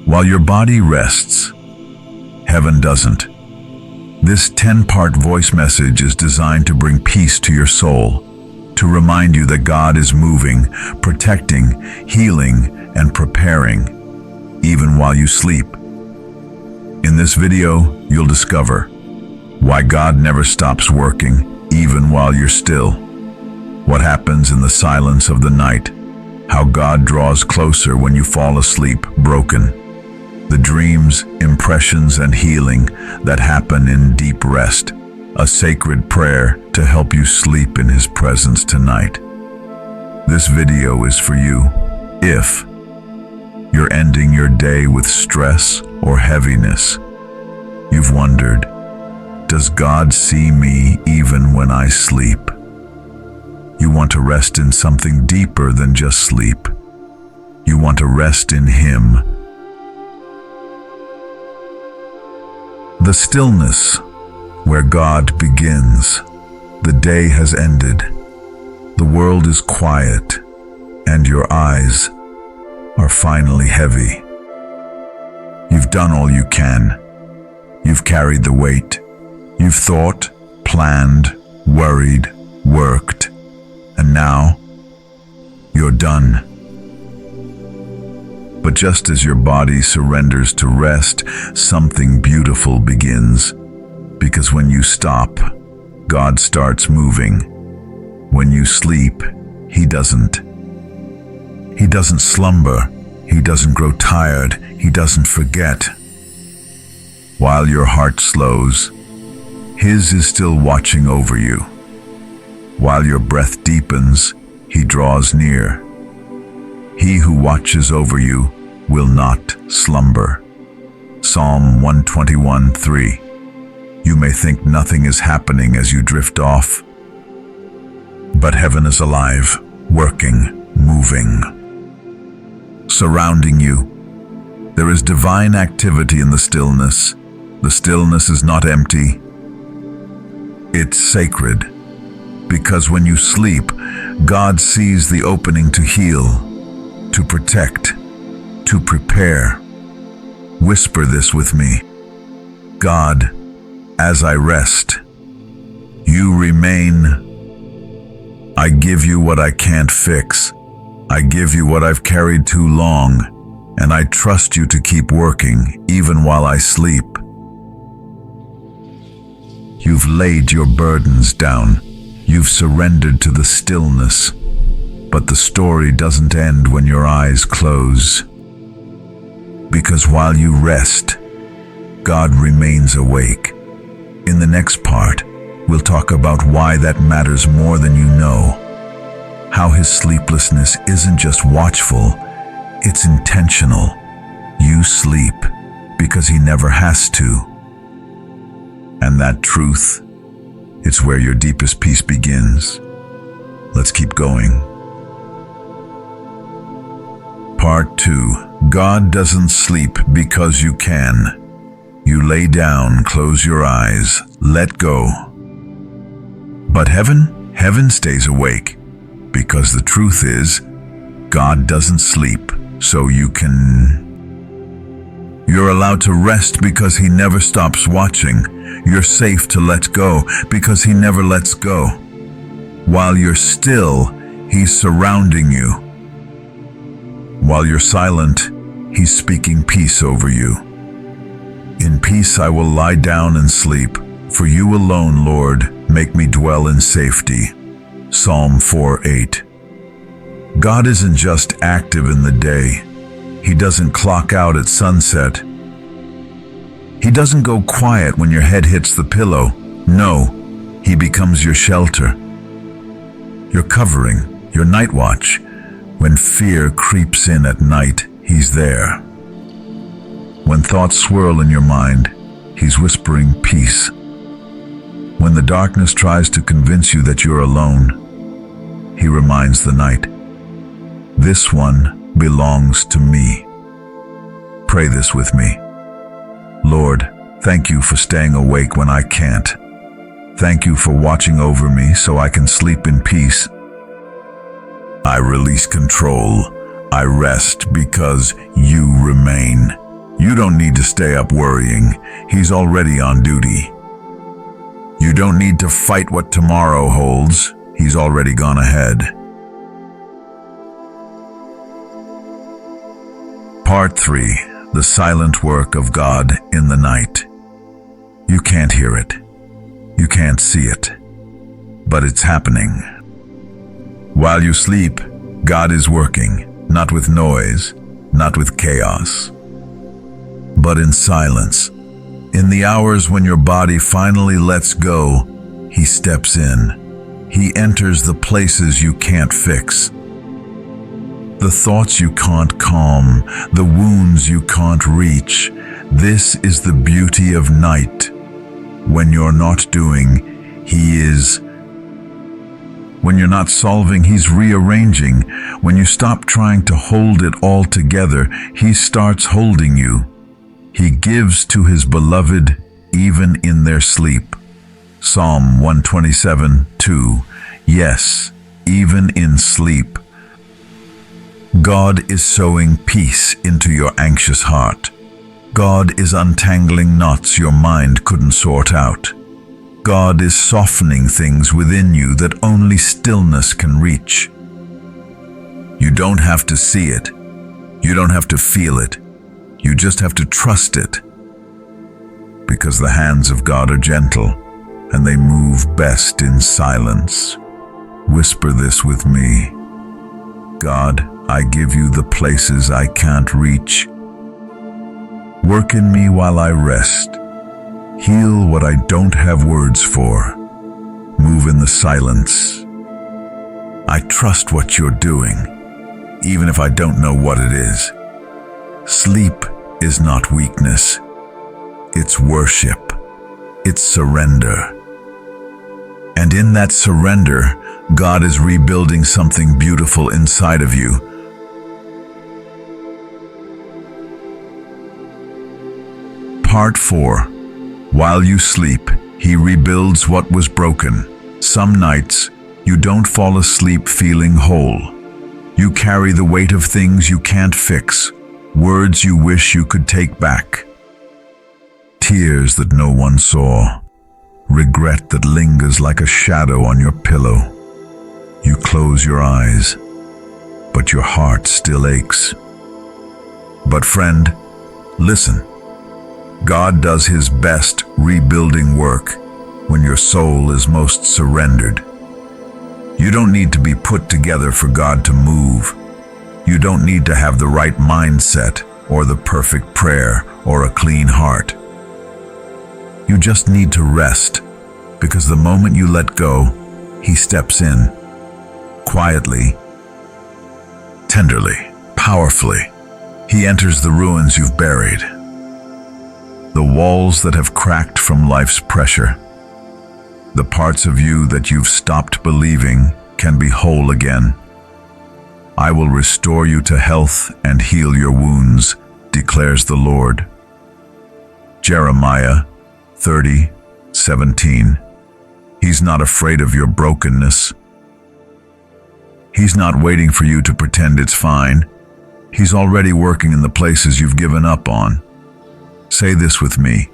While your body rests, heaven doesn't. This 10-part voice message is designed to bring peace to your soul, to remind you that God is moving, protecting, healing, and preparing, even while you sleep. In this video, you'll discover why God never stops working, even while you're still. What happens in the silence of the night, how God draws closer when you fall asleep broken. The dreams, impressions, and healing that happen in deep rest, a sacred prayer to help you sleep in His presence tonight. This video is for you if you're ending your day with stress or heaviness. You've wondered, does God see me even when I sleep? You want to rest in something deeper than just sleep. You want to rest in Him. The stillness where God begins. The day has ended. The world is quiet, and your eyes are finally heavy. You've done all you can. You've carried the weight. You've thought, planned, worried, worked, and now you're done. But just as your body surrenders to rest, something beautiful begins. Because when you stop, God starts moving. When you sleep, He doesn't. He doesn't slumber. He doesn't grow tired. He doesn't forget. While your heart slows, His is still watching over you. While your breath deepens, He draws near. He who watches over you will not slumber. Psalm 121:3. You may think nothing is happening as you drift off, but heaven is alive, working, moving, surrounding you. There is divine activity in the stillness. The stillness is not empty. It's sacred, because when you sleep, God sees the opening to heal, to protect, to prepare. Whisper this with me. God, as I rest, You remain. I give You what I can't fix. I give You what I've carried too long, and I trust You to keep working even while I sleep. You've laid your burdens down. You've surrendered to the stillness. But the story doesn't end when your eyes close. Because while you rest, God remains awake. In the next part, we'll talk about why that matters more than you know. How His sleeplessness isn't just watchful, it's intentional. You sleep because He never has to. And that truth, it's where your deepest peace begins. Let's keep going. Part 2. God doesn't sleep because you can. You lay down, close your eyes, let go. But heaven stays awake, because the truth is, God doesn't sleep, so you can. You're allowed to rest because He never stops watching. You're safe to let go because He never lets go. While you're still, He's surrounding you. While you're silent, He's speaking peace over you. In peace I will lie down and sleep. For You alone, Lord, make me dwell in safety. Psalm 4:8. God isn't just active in the day. He doesn't clock out at sunset. He doesn't go quiet when your head hits the pillow. No, He becomes your shelter, your covering, your night watch. When fear creeps in at night, He's there. When thoughts swirl in your mind, He's whispering peace. When the darkness tries to convince you that you're alone, He reminds the night, this one belongs to me. Pray this with me. Lord, thank You for staying awake when I can't. Thank You for watching over me so I can sleep in peace. I release control. I rest because You remain. You don't need to stay up worrying. He's already on duty. You don't need to fight what tomorrow holds. He's already gone ahead. Part 3. The silent work of God in the night. You can't hear it. You can't see it. But it's happening. While you sleep, God is working, not with noise, not with chaos, but in silence. In the hours when your body finally lets go, He steps in. He enters the places you can't fix, the thoughts you can't calm, the wounds you can't reach. This is the beauty of night. When you're not doing, He is. When you're not solving, He's rearranging. When you stop trying to hold it all together, He starts holding you. He gives to His beloved even in their sleep. Psalm 127:2. Yes, even in sleep. God is sowing peace into your anxious heart. God is untangling knots your mind couldn't sort out. God is softening things within you that only stillness can reach. You don't have to see it. You don't have to feel it. You just have to trust it. Because the hands of God are gentle, and they move best in silence. Whisper this with me. God, I give you the places I can't reach. Work in me while I rest. Heal what I don't have words for. Move in the silence. I trust what you're doing, even if I don't know what it is. Sleep is not weakness. It's worship. It's surrender. And in that surrender, God is rebuilding something beautiful inside of you. Part 4. While you sleep, He rebuilds what was broken. Some nights, you don't fall asleep feeling whole. You carry the weight of things you can't fix, words you wish you could take back, tears that no one saw, regret that lingers like a shadow on your pillow. You close your eyes, but your heart still aches. But friend, listen. God does His best rebuilding work when your soul is most surrendered. You don't need to be put together for God to move. You don't need to have the right mindset or the perfect prayer or a clean heart. You just need to rest, because the moment you let go, He steps in, quietly, tenderly, powerfully. He enters the ruins you've buried, the walls that have cracked from life's pressure. The parts of you that you've stopped believing can be whole again. I will restore you to health and heal your wounds, declares the Lord. Jeremiah 30:17. He's not afraid of your brokenness. He's not waiting for you to pretend it's fine. He's already working in the places you've given up on. Say this with me.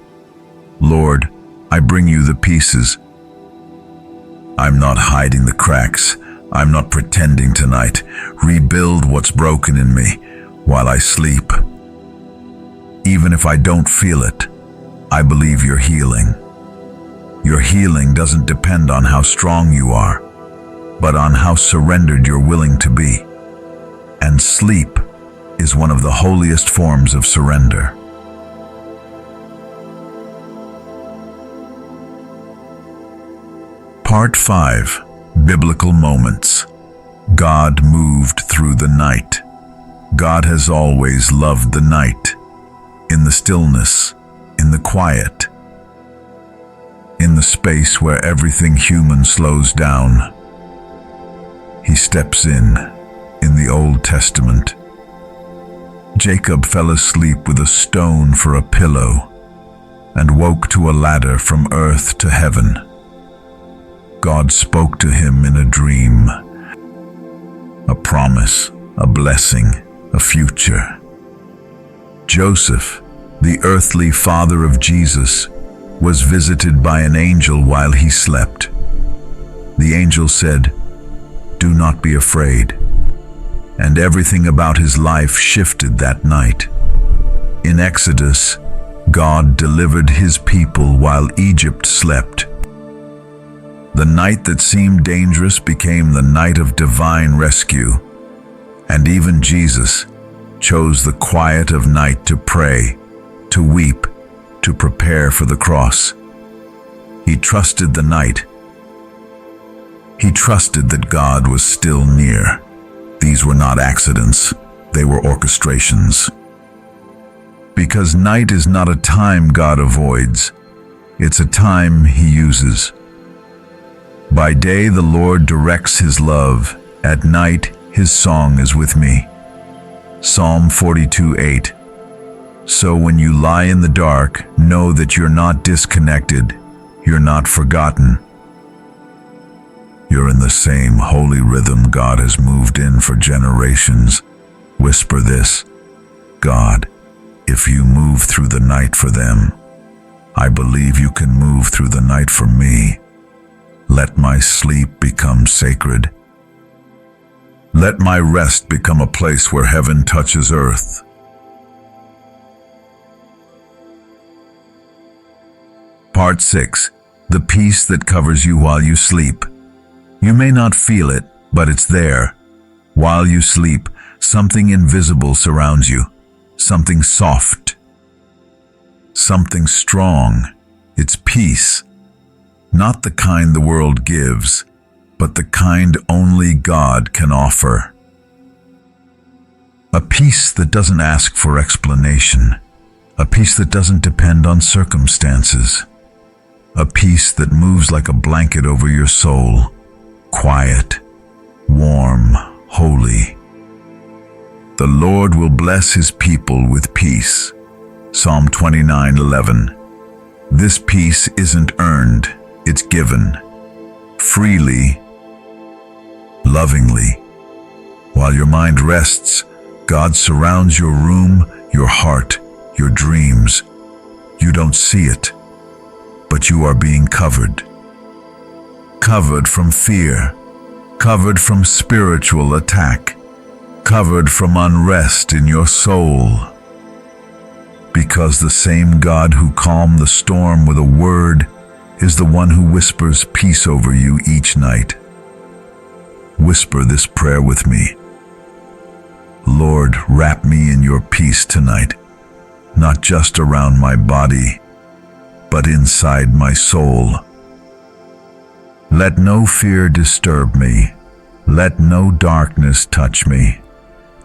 Lord, I bring you the pieces. I'm not hiding the cracks. I'm not pretending tonight. Rebuild what's broken in me while I sleep. Even if I don't feel it, I believe you're healing. Your healing doesn't depend on how strong you are, but on how surrendered you're willing to be. And sleep is one of the holiest forms of surrender. Part 5. Biblical moments. God moved through the night. God has always loved the night. In the stillness, in the quiet, in the space where everything human slows down. He steps in the Old Testament. Jacob fell asleep with a stone for a pillow and woke to a ladder from earth to heaven. God spoke to him in a dream, a promise, a blessing, a future. Joseph the earthly father of Jesus, was visited by an angel while he slept. The angel said, "Do not be afraid." And everything about his life shifted that night. In Exodus, God delivered his people while Egypt slept. The night that seemed dangerous became the night of divine rescue. And even Jesus chose the quiet of night to pray, to weep, to prepare for the cross. He trusted the night. He trusted that God was still near. These were not accidents, they were orchestrations. Because night is not a time God avoids, it's a time he uses. By day the Lord directs his love, at night his song is with me. Psalm 42:8. So when you lie in the dark, know that you're not disconnected, you're not forgotten. You're in the same holy rhythm God has moved in for generations. Whisper this: God, if you move through the night for them, I believe you can move through the night for me. Let my sleep become sacred. Let my rest become a place where heaven touches earth. Part 6. The peace that covers you while you sleep. You may not feel it, but it's there. While you sleep, something invisible surrounds you. Something soft. Something strong. It's peace. Not the kind the world gives, but the kind only God can offer. A peace that doesn't ask for explanation. A peace that doesn't depend on circumstances. A peace that moves like a blanket over your soul. Quiet, warm, holy. The Lord will bless his people with peace. Psalm 29:11. This peace isn't earned, it's given. Freely, lovingly. While your mind rests, God surrounds your room, your heart, your dreams. You don't see it, but you are being covered. Covered from fear, covered from spiritual attack, covered from unrest in your soul. Because the same God who calmed the storm with a word is the one who whispers peace over you each night. Whisper this prayer with me. Lord, wrap me in your peace tonight, not just around my body, but inside my soul. Let no fear disturb me. Let no darkness touch me.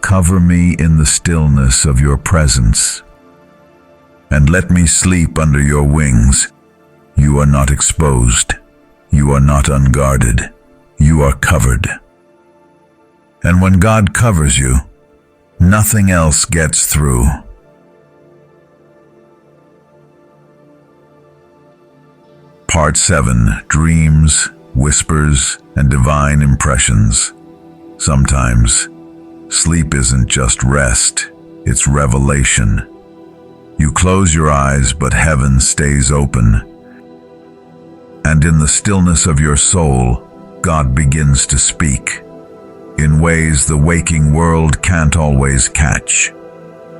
Cover me in the stillness of your presence. And let me sleep under your wings. You are not exposed. You are not unguarded. You are covered. And when God covers you, nothing else gets through. Part 7. Dreams, whispers, and divine impressions. Sometimes, sleep isn't just rest, it's revelation. You close your eyes, but heaven stays open. And in the stillness of your soul, God begins to speak, in ways the waking world can't always catch.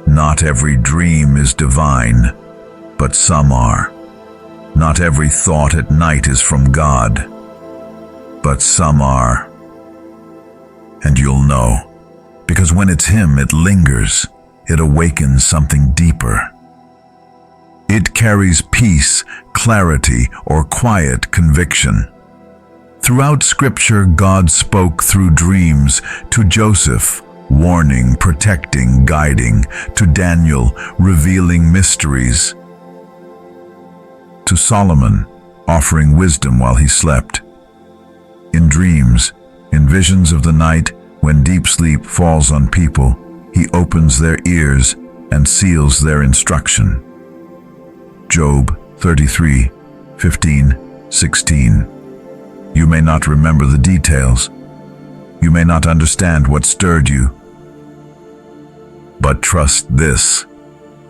Not every dream is divine, but some are. Not every thought at night is from God, but some are. And you'll know, because when it's Him, it lingers, it awakens something deeper. It carries peace, clarity, or quiet conviction. Throughout Scripture, God spoke through dreams to Joseph, warning, protecting, guiding, to Daniel, revealing mysteries, to Solomon, offering wisdom while he slept. In dreams, in visions of the night, when deep sleep falls on people, He opens their ears and seals their instruction. Job 33:15-16. You may not remember the details. You may not understand what stirred you. But trust this: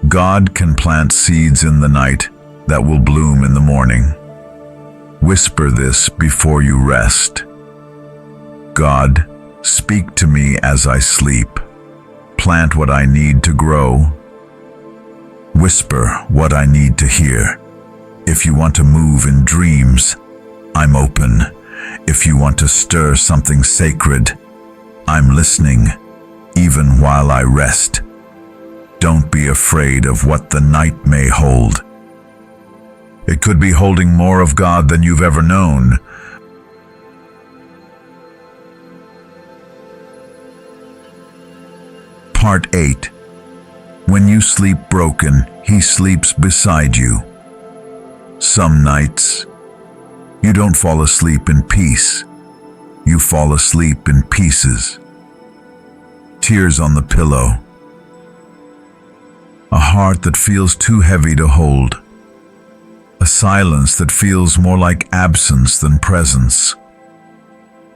God can plant seeds in the night that will bloom in the morning. Whisper this before you rest. God, speak to me as I sleep. Plant what I need to grow. Whisper what I need to hear. If you want to move in dreams, I'm open. If you want to stir something sacred, I'm listening, even while I rest. Don't be afraid of what the night may hold. It could be holding more of God than you've ever known. Part 8. When you sleep broken, He sleeps beside you. Some nights, you don't fall asleep in peace. You fall asleep in pieces. Tears on the pillow. A heart that feels too heavy to hold. A silence that feels more like absence than presence.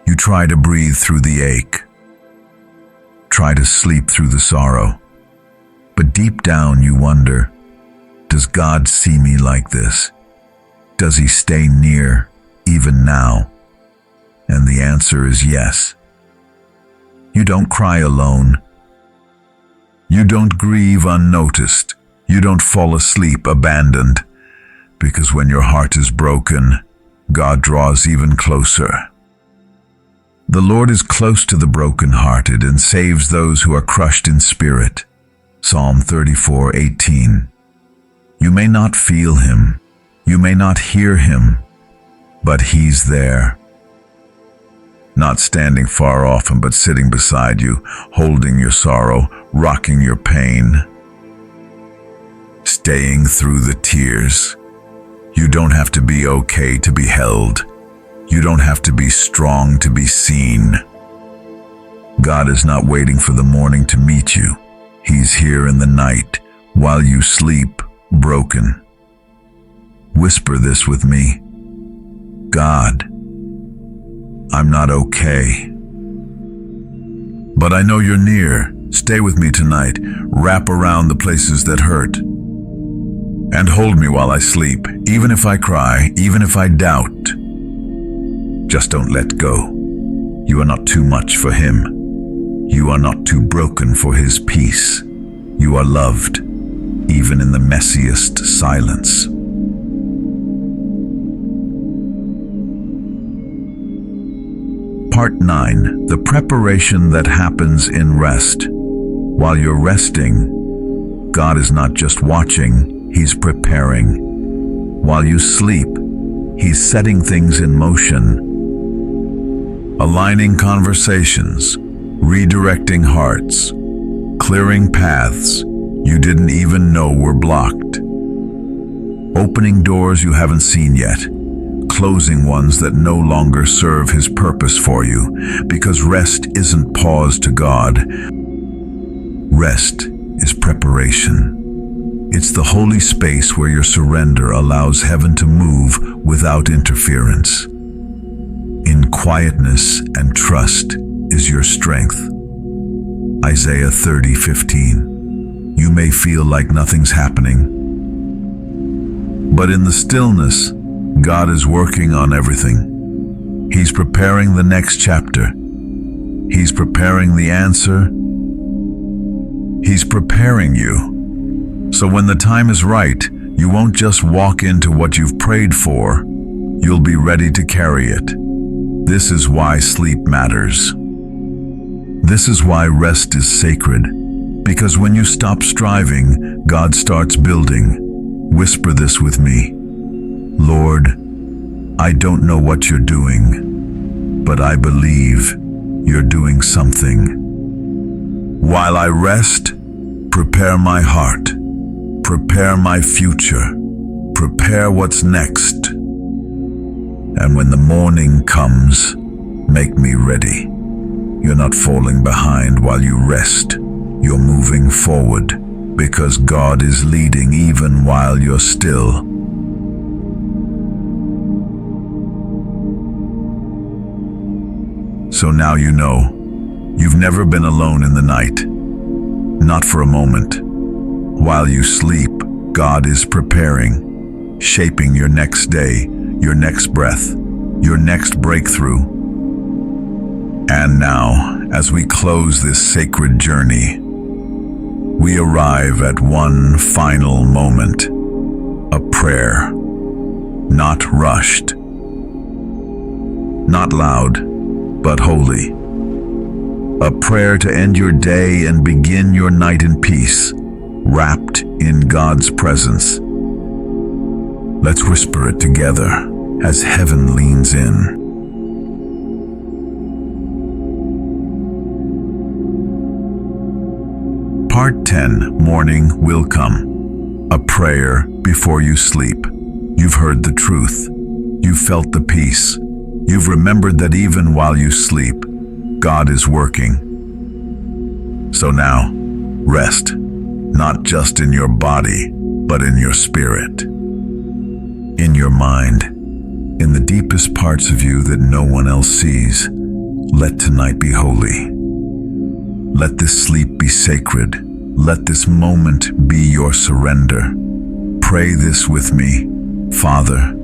You try to breathe through the ache. Try to sleep through the sorrow. But deep down you wonder, does God see me like this? Does He stay near even now? And the answer is yes. You don't cry alone. You don't grieve unnoticed. You don't fall asleep abandoned. Because when your heart is broken, God draws even closer. The Lord is close to the brokenhearted and saves those who are crushed in spirit. Psalm 34:18. You may not feel Him. You may not hear Him, but He's there. Not standing far off Him, but sitting beside you, holding your sorrow, rocking your pain, staying through the tears. You don't have to be okay to be held. You don't have to be strong to be seen. God is not waiting for the morning to meet you. He's here in the night while you sleep broken. Whisper this with me. God, I'm not okay, but I know You're near. Stay with me tonight. Wrap around the places that hurt. And hold me while I sleep, even if I cry, even if I doubt. Just don't let go. You are not too much for Him. You are not too broken for His peace. You are loved, even in the messiest silence. Part 9. The preparation that happens in rest. While you're resting, God is not just watching, He's preparing. While you sleep, He's setting things in motion, aligning conversations, redirecting hearts, clearing paths you didn't even know were blocked, opening doors you haven't seen yet, closing ones that no longer serve His purpose for you, because rest isn't pause to God. Rest is preparation. It's the holy space where your surrender allows heaven to move without interference. In quietness and trust is your strength. Isaiah 30:15. You may feel like nothing's happening, but in the stillness, God is working on everything. He's preparing the next chapter. He's preparing the answer. He's preparing you. So when the time is right, you won't just walk into what you've prayed for. You'll be ready to carry it. This is why sleep matters. This is why rest is sacred. Because when you stop striving, God starts building. Whisper this with me. Lord, I don't know what You're doing, but I believe You're doing something. While I rest, prepare my heart. Prepare my future. Prepare what's next. And when the morning comes, make me ready. You're not falling behind while you rest. You're moving forward because God is leading even while you're still. So now you know, you've never been alone in the night. Not for a moment. While you sleep, God is preparing, shaping your next day, your next breath, your next breakthrough. And now, as we close this sacred journey, we arrive at one final moment, a prayer, not rushed, not loud, but holy. A prayer to end your day and begin your night in peace, wrapped in God's presence. Let's whisper it together as heaven leans in. Part 10, Morning Will Come. A prayer before you sleep. You've heard the truth. You've felt the peace. You've remembered that even while you sleep, God is working. So now, rest, not just in your body, but in your spirit, in your mind, in the deepest parts of you that no one else sees. Let tonight be holy. Let this sleep be sacred. Let this moment be your surrender. Pray this with me. Father,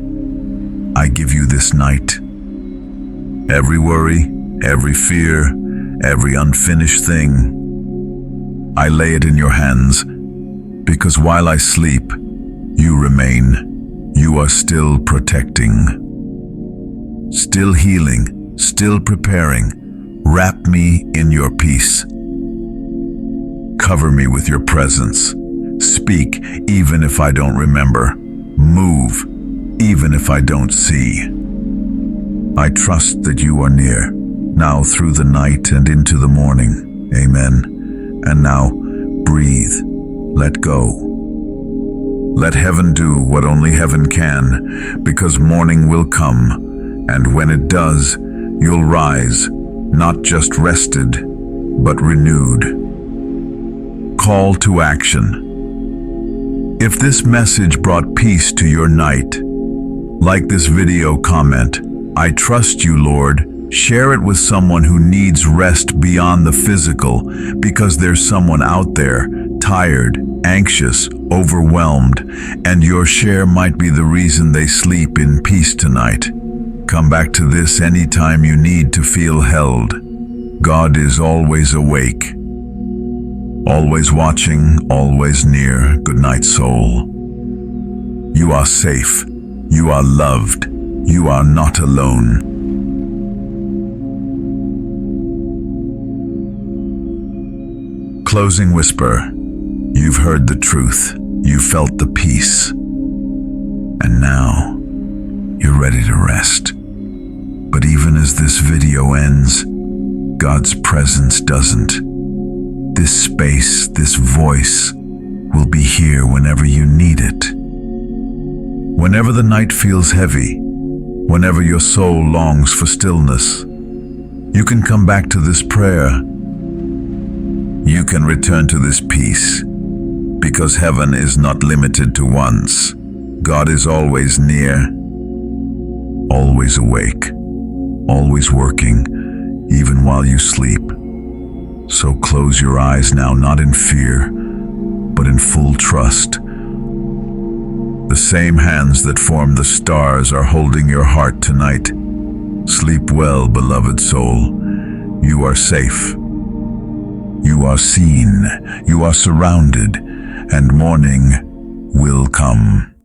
I give you this night. Every worry, every fear, every unfinished thing, I lay it in your hands, because while I sleep, you remain. You are still protecting, still healing, still preparing. Wrap me in your peace. Cover me with your presence. Speak even if I don't remember. Move even if I don't see. I trust that you are near, now through the night and into the morning. Amen. And now, breathe. Let go. Let heaven do what only heaven can, because morning will come, and when it does, you'll rise, not just rested, but renewed. Call to action. If this message brought peace to your night, like this video, comment, I trust you, Lord. Share it with someone who needs rest beyond the physical, because there's someone out there, tired, anxious, overwhelmed, and your share might be the reason they sleep in peace tonight. Come back to this anytime you need to feel held. God is always awake, always watching, always near. Good night, soul. You are safe. You are loved. You are not alone. Closing whisper. You've heard the truth. You felt the peace. And now, you're ready to rest. But even as this video ends, God's presence doesn't. This space, this voice, will be here whenever you need it. Whenever the night feels heavy, whenever your soul longs for stillness, you can come back to this prayer. You can return to this peace, because heaven is not limited to once. God is always near, always awake, always working, even while you sleep. So close your eyes now, not in fear, but in full trust. The same hands that form the stars are holding your heart tonight. Sleep well, beloved soul. You are safe. You are seen. You are surrounded, and morning will come.